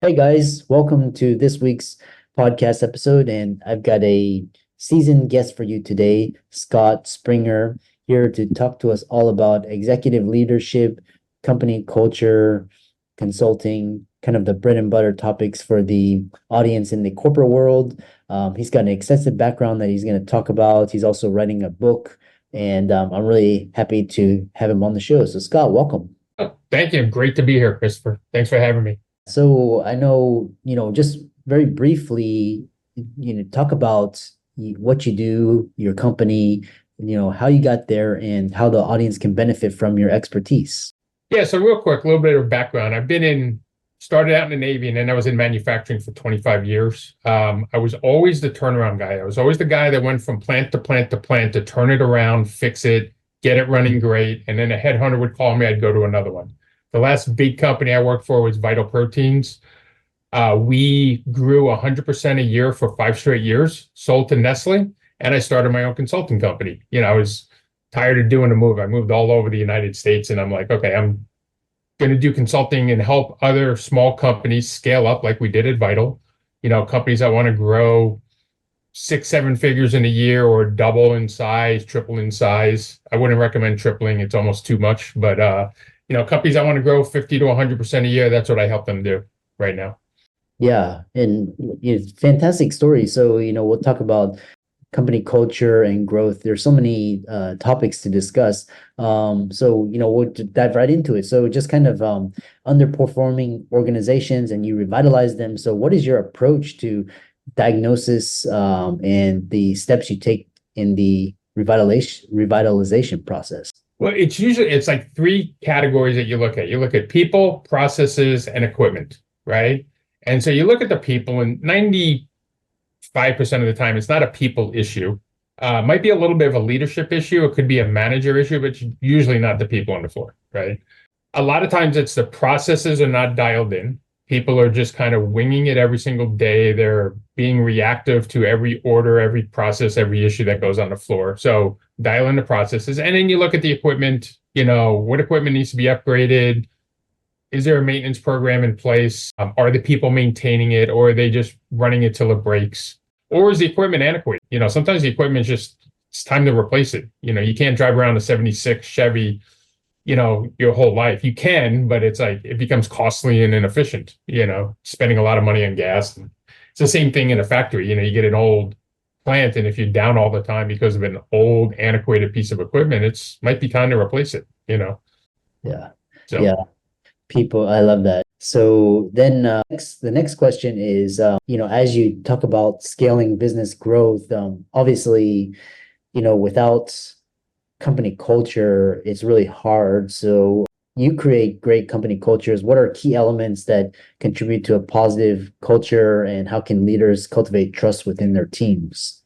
Hey guys, welcome to this week's podcast episode. And I've got a seasoned guest for you today, Scott Springer, here to talk to us all about executive leadership, company culture, consulting, kind of the bread and butter topics for the audience in the corporate world. He's got an extensive background that he's going to talk about. He's also writing a book, and I'm really happy to have him on the show. So, Scott, welcome. Oh, thank you. Great to be here, Christopher. Thanks for having me. So I know, just very briefly, talk about what you do, your company, how you got there and how the audience can benefit from your expertise. Yeah, so real quick, a little bit of background. Started out in the Navy and then I was in manufacturing for 25 years. I was always the turnaround guy. I was always the guy that went from plant to plant to plant to turn it around, fix it, get it running great. And then a headhunter would call me, I'd go to another one. The last big company I worked for was Vital Proteins. We grew 100% a year for 5 straight years, sold to Nestle, and I started my own consulting company. I was tired of doing a move. I moved all over the United States, and I'm like, okay, I'm going to do consulting and help other small companies scale up like we did at Vital. Companies that want to grow 6, 7 figures in a year or double in size, triple in size. I wouldn't recommend tripling. It's almost too much. But, companies that want to grow 50 to 100% a year, that's what I help them do right now. Yeah, and fantastic story. So, we'll talk about company culture and growth. There's so many topics to discuss. So, we'll dive right into it. So, just kind of underperforming organizations and you revitalize them. So, what is your approach to diagnosis and the steps you take in the revitalization process? Well, it's like three categories that you look at. You look at people, processes, and equipment, right? And so you look at the people, and 95% of the time, it's not a people issue. Might be a little bit of a leadership issue. It could be a manager issue, but usually not the people on the floor, right? A lot of times it's the processes are not dialed in. People are just kind of winging it every single day. They're being reactive to every order, every process, every issue that goes on the floor. So dial in the processes. And then you look at the equipment, what equipment needs to be upgraded. Is there a maintenance program in place? Are the people maintaining it, or are they just running it till it breaks? Or is the equipment antiquated? Sometimes the equipment it's time to replace it. You can't drive around a 76 Chevy, your whole life. You can, but it's like it becomes costly and inefficient, spending a lot of money on gas. It's the same thing in a factory. You get an old plant, and if you're down all the time because of an old, antiquated piece of equipment, might be time to replace it. Yeah. So. Yeah. People, I love that. So then the next question is, as you talk about scaling business growth, obviously, without company culture, it's really hard. So you create great company cultures. What are key elements that contribute to a positive culture, and how can leaders cultivate trust within their teams?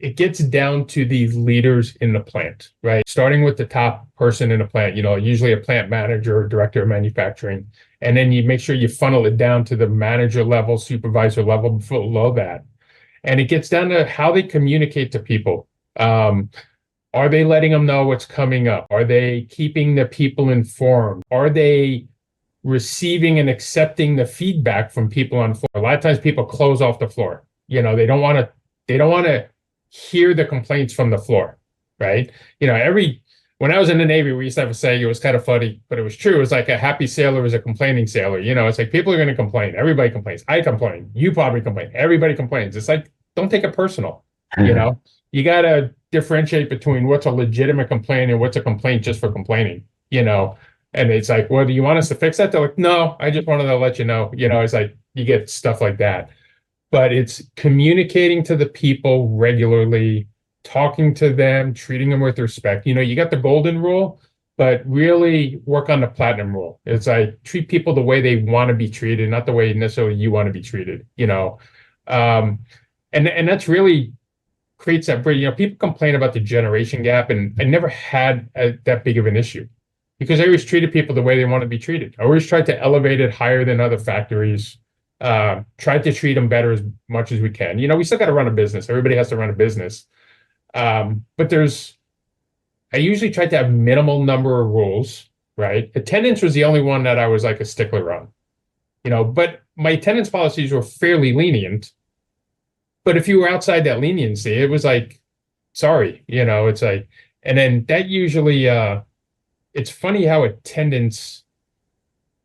It gets down to the leaders in the plant, right? Starting with the top person in the plant, usually a plant manager or director of manufacturing. And then you make sure you funnel it down to the manager level, supervisor level below that. And it gets down to how they communicate to people. Are they letting them know what's coming up? Are they keeping the people informed? Are they receiving and accepting the feedback from people on the floor? A lot of times people close off the floor. They don't want to hear the complaints from the floor, right? When I was in the Navy, we used to have a saying, it was kind of funny, but it was true. It was like a happy sailor is a complaining sailor. It's like people are going to complain. Everybody complains. I complain. You probably complain. Everybody complains. It's like, don't take it personal. You got to differentiate between what's a legitimate complaint and what's a complaint just for complaining. And it's like, well, do you want us to fix that? They're like, no, I just wanted to let you know. It's like you get stuff like that. But it's communicating to the people regularly, talking to them, treating them with respect. You got the golden rule, but really work on the platinum rule. It's like treat people the way they want to be treated, not the way necessarily you want to be treated. And that's really creates that bridge. People complain about the generation gap, and I never had that big of an issue because I always treated people the way they want to be treated. I always tried to elevate it higher than other factories. Tried to treat them better as much as we can. We still got to run a business. Everybody has to run a business. But I usually try to have minimal number of rules, right? Attendance was the only one that I was like a stickler on. but my attendance policies were fairly lenient. But if you were outside that leniency, it was like, sorry, it's like, and then that usually, it's funny how attendance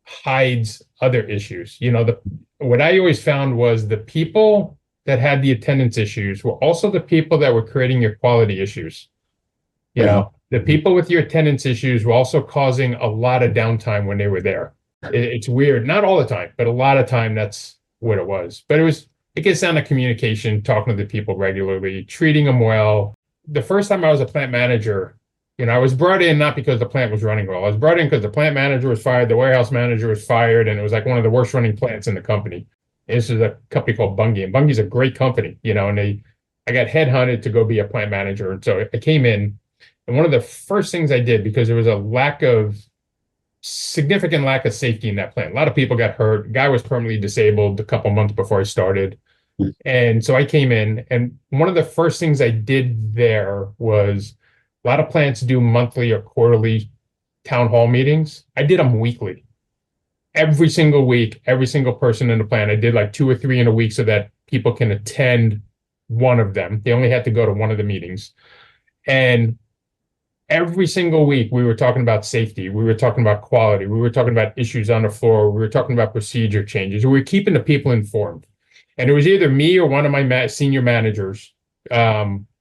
hides other issues. What I always found was the people that had the attendance issues were also the people that were creating your quality issues. Yeah. The people with your attendance issues were also causing a lot of downtime when they were there. It's weird, not all the time, but a lot of time that's what it was. But it gets down to communication, talking to the people regularly, treating them well. The first time I was a plant manager, I was brought in not because the plant was running well. I was brought in because the plant manager was fired, the warehouse manager was fired, and it was like one of the worst running plants in the company. This is a company called Bunge, and Bunge's a great company, and I got headhunted to go be a plant manager. And so I came in, and one of the first things I did, because there was a significant lack of safety in that plant. A lot of people got hurt. Guy was permanently disabled a couple months before I started. And so I came in, and one of the first things I did there was a lot of plants do monthly or quarterly town hall meetings. I did them weekly. Every single week, every single person in the plant. I did like 2 or 3 in a week so that people can attend one of them. They only had to go to one of the meetings. And every single week, we were talking about safety. We were talking about quality. We were talking about issues on the floor. We were talking about procedure changes. We were keeping the people informed. And it was either me or one of my senior managers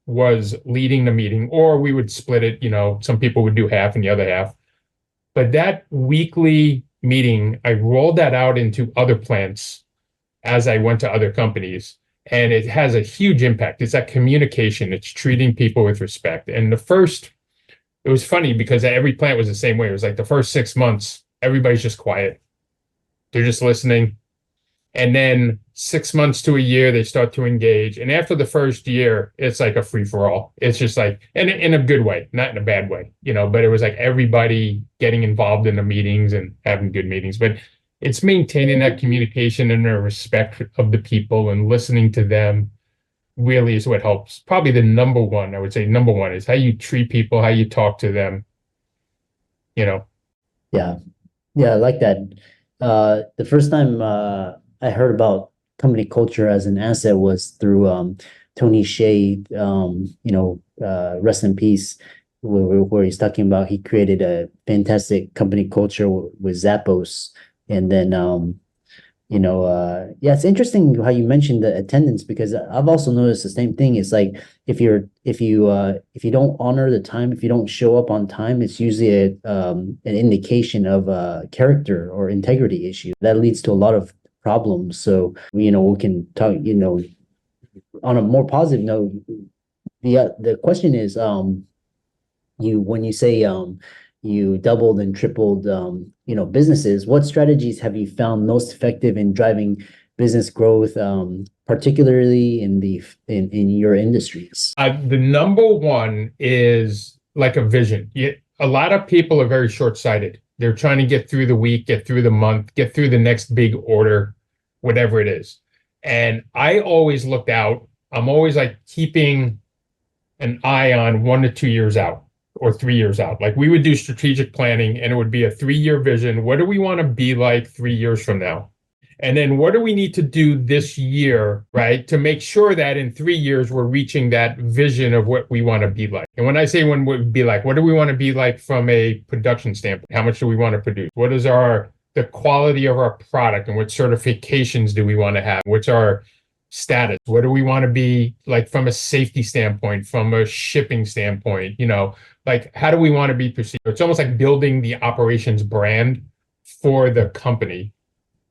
was leading the meeting, or we would split it. Some people would do half and the other half. But that weekly meeting, I rolled that out into other plants as I went to other companies. And it has a huge impact. It's that communication. It's treating people with respect. And it was funny because every plant was the same way. It was like the first 6 months, everybody's just quiet. They're just listening. And then 6 months to a year, they start to engage. And after the first year, it's like a free for all. It's just like, and in a good way, not in a bad way, but it was like everybody getting involved in the meetings and having good meetings. But it's maintaining that communication and the respect of the people and listening to them really is what helps. Probably I would say number one is how you treat people, how you talk to them. Yeah. Yeah, I like that. The first time I heard about company culture as an asset was through Tony Shea, rest in peace, where he's talking about he created a fantastic company culture with Zappos. And then yeah, it's interesting how you mentioned the attendance, because I've also noticed the same thing. It's like if you don't honor the time, if you don't show up on time, it's usually an indication of a character or integrity issue that leads to a lot of problems. So we can talk, on a more positive note. The question is, when you say you doubled and tripled businesses, what strategies have you found most effective in driving business growth, particularly in your industries? The number one is like a vision. A lot of people are very short-sighted. They're trying to get through the week, get through the month, get through the next big order, whatever it is. And I always looked out. I'm always like keeping an eye on 1 to 2 years out or 3 years out. Like we would do strategic planning, and it would be a 3-year vision. What do we want to be like 3 years from now? And then what do we need to do this year, right, to make sure that in 3 years we're reaching that vision of what we want to be like? And when I say when we be like, what do we want to be like from a production standpoint? How much do we want to produce? What is the quality of our product, and what certifications do we want to have? What's our status? What do we want to be like from a safety standpoint, from a shipping standpoint? Like how do we want to be perceived? It's almost like building the operations brand for the company.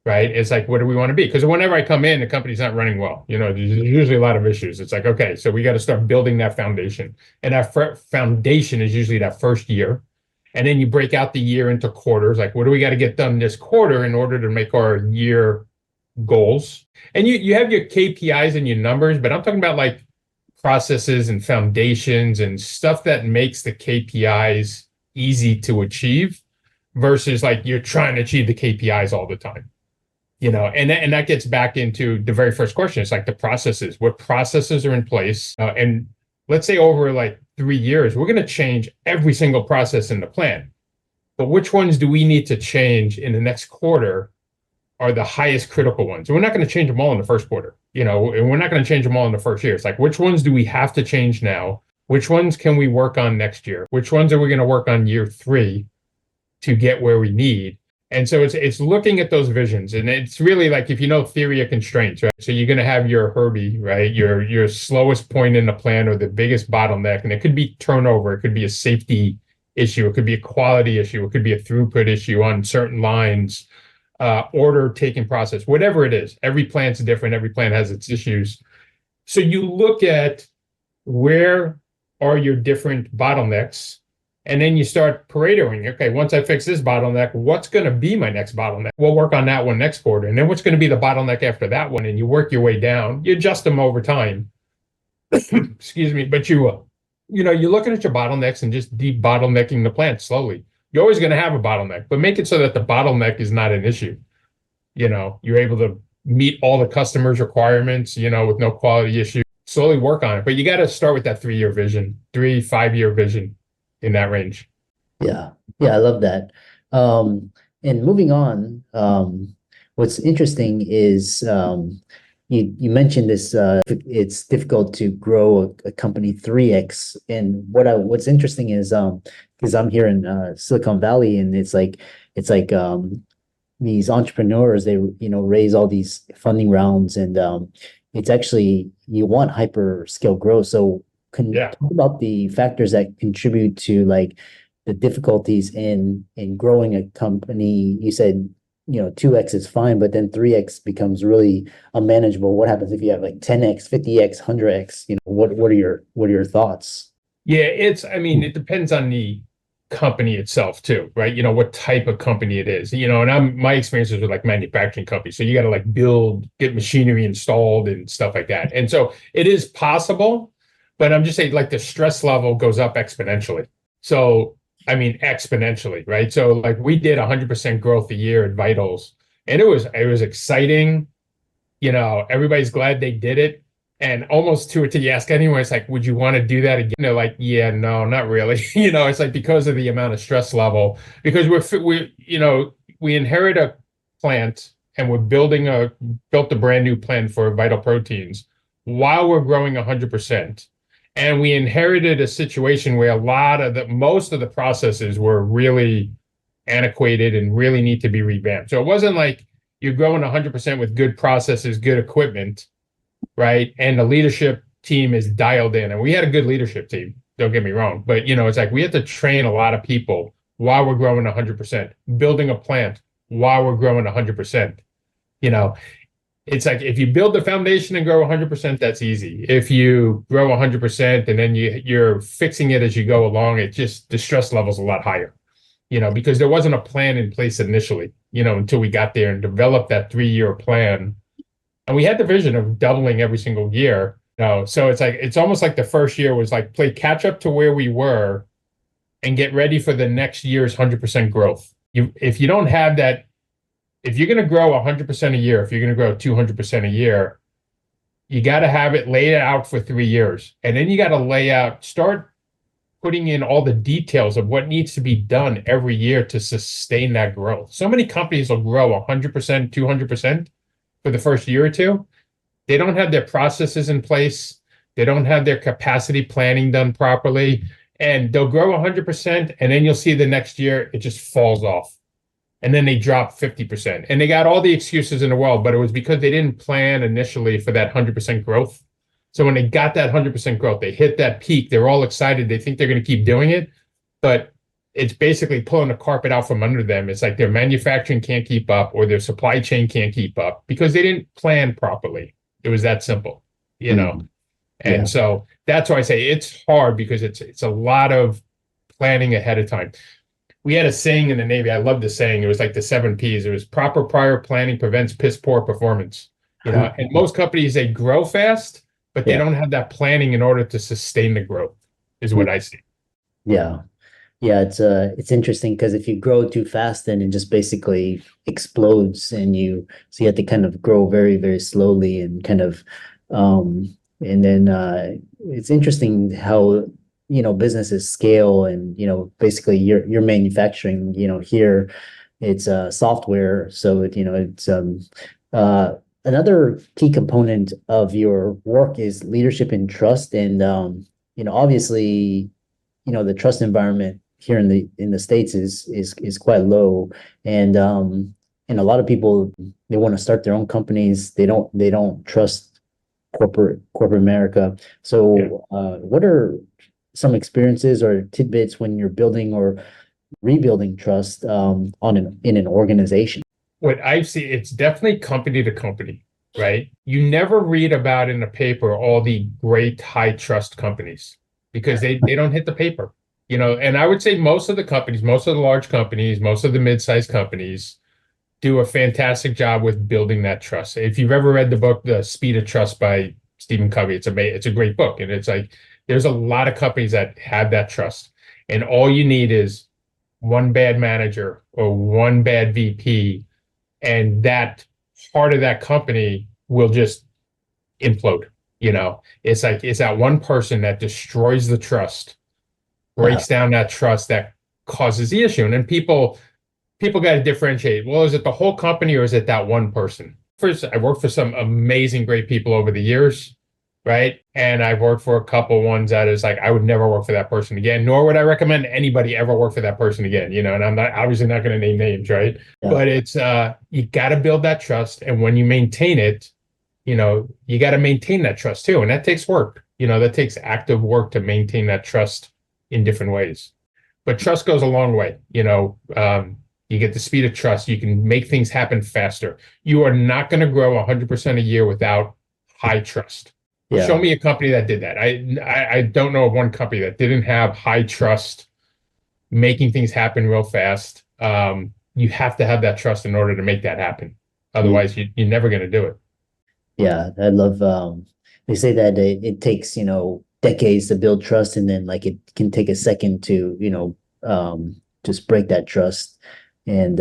Right? It's like, what do we want to be? Because whenever I come in, the company's not running well. There's usually a lot of issues. It's like, okay, so we got to start building that foundation. And that foundation is usually that first year. And then you break out the year into quarters. Like, what do we got to get done this quarter in order to make our year goals? And you have your KPIs and your numbers, but I'm talking about like processes and foundations and stuff that makes the KPIs easy to achieve versus like you're trying to achieve the KPIs all the time. And that gets back into the very first question. It's like the processes. What processes are in place? And let's say over like 3 years, we're going to change every single process in the plant. But which ones do we need to change in the next quarter are the highest critical ones. We're not going to change them all in the first quarter, and we're not going to change them all in the first year. It's like, which ones do we have to change now? Which ones can we work on next year? Which ones are we going to work on year 3 to get where we need? And so it's looking at those visions, and it's really like, if you know theory of constraints, right? So you're going to have your Herbie, right? Your slowest point in the plan, or the biggest bottleneck, and it could be turnover, it could be a safety issue, it could be a quality issue, it could be a throughput issue on certain lines, order taking process, whatever it is. Every plant's different. Every plant has its issues. So you look at where are your different bottlenecks, and then you start paratoing. Okay, once I fix this bottleneck, what's going to be my next bottleneck? We'll work on that one next quarter. And then what's going to be the bottleneck after that one? And you work your way down. You adjust them over time. Excuse me. But you're looking at your bottlenecks and just de-bottlenecking the plant slowly. You're always going to have a bottleneck, but make it so that the bottleneck is not an issue. You're able to meet all the customers' requirements, with no quality issue. Slowly work on it. But you got to start with that 3-year vision, 5-year vision, in that range. Yeah. I love that. And moving on, what's interesting is you mentioned this, it's difficult to grow a company 3x. And what's interesting is because I'm here in Silicon Valley, and it's like these entrepreneurs, they raise all these funding rounds, and it's actually, you want hyper scale growth. So talk about the factors that contribute to like the difficulties in growing a company. You said 2x is fine, but then 3x becomes really unmanageable. What happens if you have like 10x, 50x, 100x? What are your thoughts? Yeah, it depends on the company itself too, right? What type of company it is. And my experiences with like manufacturing companies. So you got to like get machinery installed and stuff like that. And so it is possible, but I'm just saying, like, the stress level goes up exponentially. So exponentially, right? So like, we did 100% growth a year at Vitals, and it was exciting. Everybody's glad they did it. And almost to you ask anyone, it's like, would you want to do that again? They're like, yeah, no, not really. It's like, because of the amount of stress level, because we inherit a plant, and we're built a brand new plant for Vital Proteins while we're growing 100%. And we inherited a situation where most of the processes were really antiquated and really need to be revamped. So it wasn't like you're growing 100% with good processes, good equipment, right? And the leadership team is dialed in. And we had a good leadership team, don't get me wrong. But, it's like, we had to train a lot of people while we're growing 100%, building a plant while we're growing 100%. It's like, if you build the foundation and grow 100%, that's easy. If you grow 100% and then you're fixing it as you go along, the stress level's a lot higher, because there wasn't a plan in place initially, until we got there and developed that 3-year plan. And we had the vision of doubling every single year. So it's like, it's almost like the first year was like play catch up to where we were and get ready for the next year's 100% growth. If you don't have that, if you're going to grow 100% a year, if you're going to grow 200% a year, you got to have it laid out for 3 years. And then you got to start putting in all the details of what needs to be done every year to sustain that growth. So many companies will grow 100%, 200% for the first year or two. They don't have their processes in place. They don't have their capacity planning done properly. And they'll grow 100%, and then you'll see the next year, it just falls off. And then they drop 50%. And they got all the excuses in the world, but it was because they didn't plan initially for that 100% growth. So when they got that 100% growth, they hit that peak, they're all excited. They think they're going to keep doing it, but it's basically pulling the carpet out from under them. It's like their manufacturing can't keep up, or their supply chain can't keep up, because they didn't plan properly. It was that simple, And Yeah. so that's why I say it's hard, because it's a lot of planning ahead of time. We had a saying in the Navy. I love the saying. It was like the 7 Ps. It was proper prior planning prevents piss poor performance. And most companies, they grow fast, but they don't have that planning in order to sustain the growth, is what I see. Yeah. It's interesting, because if you grow too fast, then it just basically explodes, and you have to kind of grow very, very slowly, and kind of and then it's interesting how businesses scale, and basically you're manufacturing here it's software. So it's uh, another key component of your work is leadership and trust. And obviously, the trust environment here in the States is quite low. And a lot of people, they want to start their own companies. They don't trust corporate America. Yeah. So what are some experiences or tidbits when you're building or rebuilding trust in an organization? What I've seen, it's definitely company to company, right? You never read about in the paper all the great high trust companies because they don't hit the paper, and I would say most of the companies, most of the large companies, most of the mid-sized companies do a fantastic job with building that trust. If you've ever read the book, The Speed of Trust by Stephen Covey, it's a great book. And it's like, there's a lot of companies that have that trust. And all you need is one bad manager or one bad VP, and that part of that company will just implode. It's like, it's that one person that destroys the trust, breaks down that trust, that causes the issue. And then people got to differentiate. Well, is it the whole company or is it that one person? First, I worked for some amazing, great people over the years, right? And I've worked for a couple ones that is like, I would never work for that person again, nor would I recommend anybody ever work for that person again, and I'm not obviously not going to name names, right? Yeah. But it's you got to build that trust. And when you maintain it, you got to maintain that trust too. And that takes work. That takes active work to maintain that trust in different ways. But trust goes a long way. You get the speed of trust. You can make things happen faster. You are not going to grow 100% a year without high trust. Yeah. Show me a company that did that. I don't know of one company that didn't have high trust, making things happen real fast. You have to have that trust in order to make that happen. Otherwise, you're never going to do it. Yeah, I love they say that it takes, decades to build trust, and then like it can take a second to, just break that trust. And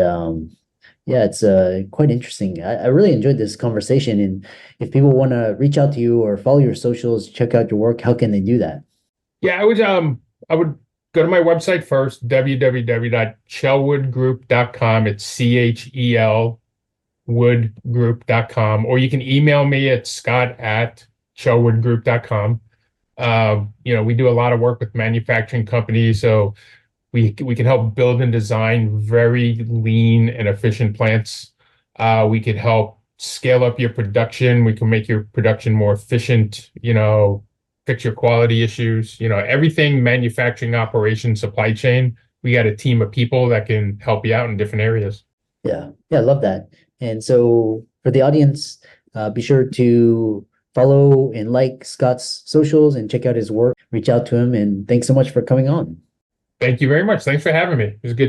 yeah, it's quite interesting. I really enjoyed this conversation. And if people want to reach out to you or follow your socials, check out your work, how can they do that? Yeah, I would go to my website first, www.chelwoodgroup.com. It's CHEL woodgroup.com, or you can email me at scott@chelwoodgroup.com. We do a lot of work with manufacturing companies, so we can help build and design very lean and efficient plants. We can help scale up your production. We can make your production more efficient, fix your quality issues, everything manufacturing operation, supply chain. We got a team of people that can help you out in different areas. Yeah, I love that. And so for the audience, be sure to follow and like Scott's socials and check out his work. Reach out to him, and thanks so much for coming on. Thank you very much. Thanks for having me. It was good.